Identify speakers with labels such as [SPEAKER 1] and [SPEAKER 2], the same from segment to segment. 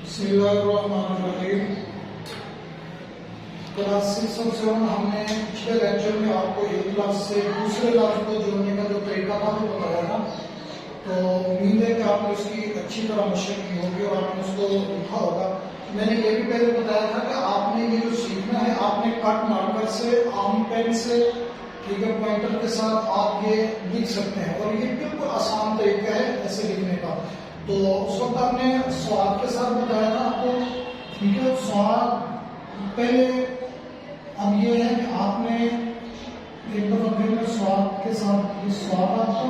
[SPEAKER 1] بسم اللہ الرحمن الرحیم۔ کلاس 6 اور 7 ہم نے پچھلے لیکچر میں آپ کو ایک لفظ سے دوسرے لفظ کو جوڑنے کا جو طریقہ تھا وہ بتایا تھا، تو امید ہے کہ آپ نے اس کی اچھی طرح مشق کی ہوگی اور آپ نے اس کو لکھا ہوگا۔ میں نے یہ بھی پہلے بتایا تھا کہ آپ نے یہ جو سیکھنا ہے، آپ نے کٹ مارکر سے، عام پین سے، ٹھیک ہے، پوائنٹر کے ساتھ آپ یہ لکھ سکتے ہیں اور یہ بالکل آسان طریقہ ہے ایسے لکھنے کا۔ تو اس وقت آپ نے سواد کے ساتھ بتایا تھا آپ کو، ٹھیک ہے، سواد پہلے اب یہ ہے کہ آپ نے ایک دفعہ پھر میں سواد کے ساتھ یہ سواد آپ کو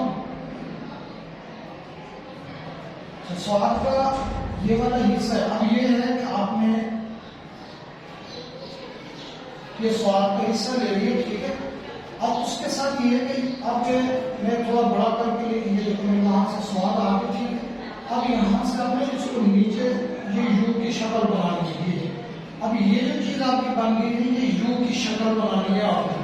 [SPEAKER 1] سواد کا یہ والا حصہ ہے۔ اب یہ ہے کہ آپ نے یہ سواد کا حصہ لے لیے، ٹھیک ہے۔ اب اس کے ساتھ یہ ہے کہ اب میں تھوڑا بڑا کر کے یہ دیکھوں میں یہاں سے سواد آ گیا، ٹھیک ہے۔ اب یہاں سے آپ نے اس کو نیچے یہ یو کی شکل بنانی ہے۔ اب یہ جو چیز آپ کی بن گئی ہے، یہ یو کی شکل بنانی ہے آپ نے۔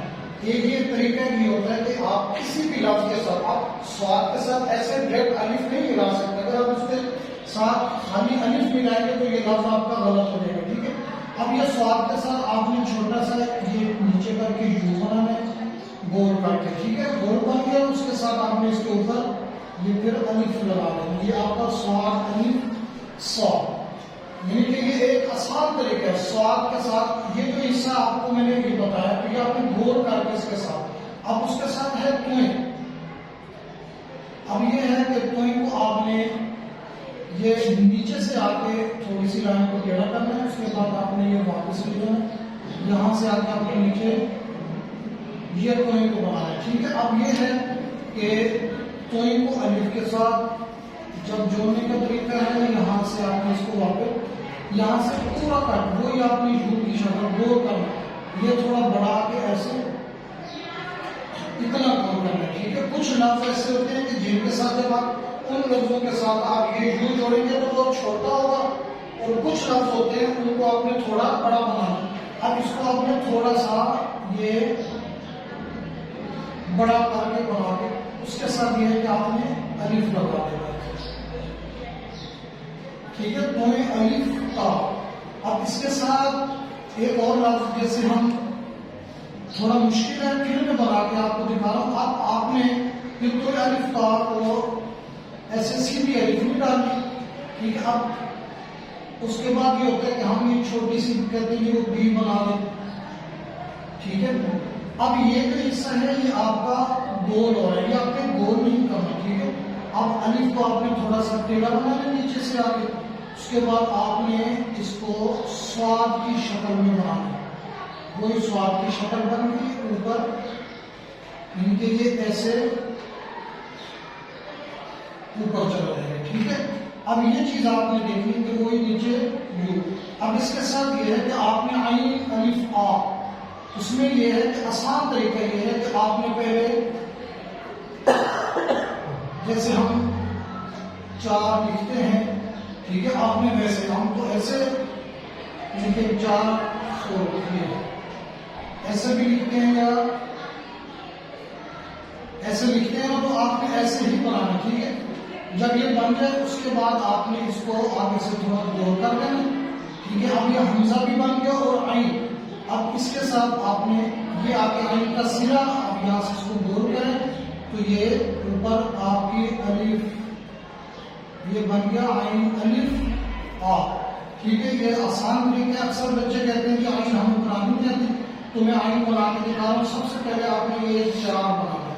[SPEAKER 1] یہ طریقہ یہ ہوتا ہے کہ آپ کسی بھی لفظ کے ساتھ، آپ سواد کے ساتھ ایسے ڈائریکٹ الف نہیں ملا سکتے۔ اگر آپ اس کے ساتھ خالی الف ملائیں گے تو یہ لفظ آپ کا غلط ہو جائے گا، ٹھیک ہے۔ اب یہ سواد کے ساتھ آپ نے چھوٹا سا یہ نیچے کر کے یو بنانا ہے، گول کر کے، ٹھیک ہے، گول بن گیا۔ اس کے ساتھ آپ نے اس کے اوپر یہ پھر الف لگا دینا، یہ آپ کا سواد الف سواد، یعنی کہ یہ ایک آسان طریقہ ہے۔ سواد کے ساتھ یہ جو حصہ آپ کو میں نے یہ بتایا تو یہ آپ نے گول کر کے اس کے ساتھ، اب اس کے ساتھ ہے توئیں۔ اب یہ ہے کہ توئیں کو آپ نے یہ نیچے سے آ کے تھوڑی سی لائن کو ٹیڑھا کرنا ہے، اس کے بعد آپ نے یہ واپس لے جانا ہے، یہاں سے آ کے آپ کے نیچے یہ توئیں کو بنانا ہے، ٹھیک ہے۔ اب یہ ہے کہ توئیں کو الف کے ساتھ جب جوڑنے کا طریقہ ہے، یہاں سے آپ نے اس کو واپس یہاں سے پورا کٹ، وہی آپ نے یو کی شکل گول کرنا، یہ تھوڑا بڑھا کے ایسے اتنا گول کرنا ہے، ٹھیک ہے۔ کچھ لفظ ایسے ہوتے ہیں کہ جن کے ساتھ جب آپ ان لفظوں کے ساتھ آپ یہ یو جوڑیں گے تو وہ چھوٹا ہوگا، اور کچھ لفظ ہوتے ہیں ان کو آپ نے تھوڑا بڑا بنانا۔ اب اس کو آپ نے تھوڑا سا یہ بڑا کر کے بنا کے اس کے ساتھ یہ ہے کہ آپ نے الف لگا دینا، ٹھیک ہے، توئیں الف تا۔ اب اس کے ساتھ ایک اور لفظ جیسے ہم تھوڑا مشکل ہے پھر میں بنا کے آپ کو دکھا رہا ہوں۔ اب آپ نے پھر توئیں الف تا کو ایسے سیدھی الف نہیں ڈالنی، ٹھیک ہے۔ اب اس کے بعد یہ ہوتا ہے کہ ہم یہ چھوٹی سی کہتے ہیں یہ بی بنا دیں، ٹھیک ہے۔ اب یہ جو حصہ ہے یہ آپ کا گول ہو رہا ہے، یہ آپ نے گول نہیں کرنا، ٹھیک ہے۔ اب الف کو آپ نے تھوڑا سا ٹیڑھا بنانا نیچے سے آگے، اس کے بعد آپ نے اس کو سواد کی شکل میں بنانا ہے، وہی سواد کی شکل بن گئی اوپر، ان کے یہ ایسے اوپر چلا جائے گا، ٹھیک ہے۔ اب یہ چیز آپ نے دیکھنی کہ وہی نیچے یو۔ اب اس کے ساتھ یہ ہے کہ آپ نے عین الف آ، اس میں یہ ہے کہ آسان طریقہ یہ ہے کہ آپ نے پہلے جیسے ہم 4 لکھتے ہیں، ٹھیک ہے، آپ نے ویسے ہم تو ایسے لکھے 4 ایسے بھی لکھتے ہیں یا ایسے لکھتے ہیں تو آپ نے ایسے ہی بنانا، ٹھیک ہے۔ جب یہ بن جائے اس کے بعد آپ نے اس کو آگے سے تھوڑا گول کر دینا، ٹھیک ہے۔ اب یہ حمزہ بھی بن گیا اور عین، اب اس کے ساتھ آپ نے یہ آپ کے عین کا سرا، اب یہاں سے اس کو گول کریں تو یہ اوپر آپ کی الف، یہ بن گیا عین الف آ، ٹھیک ہے۔ یہ آسان طریقہ ہے۔ اکثر بچے کہتے ہیں کہ عین ہمیں بنانی نہیں آتی، تو میں عین بنا کے دکھا رہا ہوں۔ سب سے پہلے آپ نے یہ 4 بنانا ہے،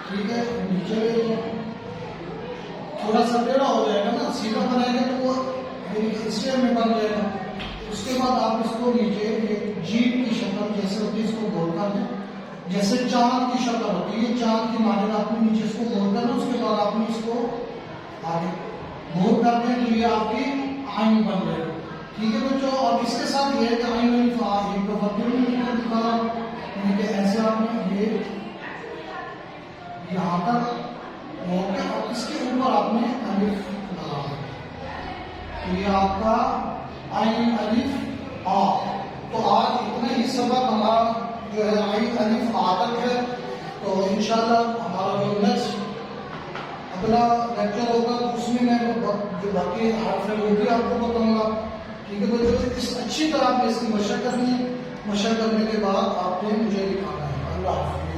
[SPEAKER 1] ٹھیک ہے، نیچے تھوڑا سا ٹیڑھا ہو جائے گا نا، سیدھا بنائے گا تو وہ اسٹیئر میں بن جائے گا۔ اس کے بعد آپ اس کو نیچے جیپ کی شکل جیسے ہوتی ہے اس کو گول کر دیں، جیسے چاند کی شکل ہوتی ہے، یہ چاند کی مانند آپ نے نیچے اس کو گول کرنا، اس کے بعد آپ نے اس کو آگے گول کر دیں تو یہ آپ کی عین بن جائے گا، ٹھیک ہے بچوں۔ اور اس کے ساتھ یہ ہے کہ عین الف آ، ایک دفعہ پھر میں دکھا رہا ہوں، یعنی کہ ایسے آپ نے یہ یہاں تک ہو گیا اور اس کے اوپر آپ نے الف لگا دیا، تو یہ آپ کا عین الف آ۔ تو آج اتنا ہی سبق ہمارا جو ہے عین الف آ تک ہے، تو انشاءاللہ ہمارا جو نیکسٹ اگلا لیکچر ہوگا تو اس میں جو باقی حرف ہے وہ بھی آپ کو بتاؤں گا. ٹھیک ہے بچوں، اس اچھی طرح آپ نے اس کی مشق کرنی ہے. مشق کرنے کے بعد آپ نے مجھے دکھانا ہے. اللہ حافظ.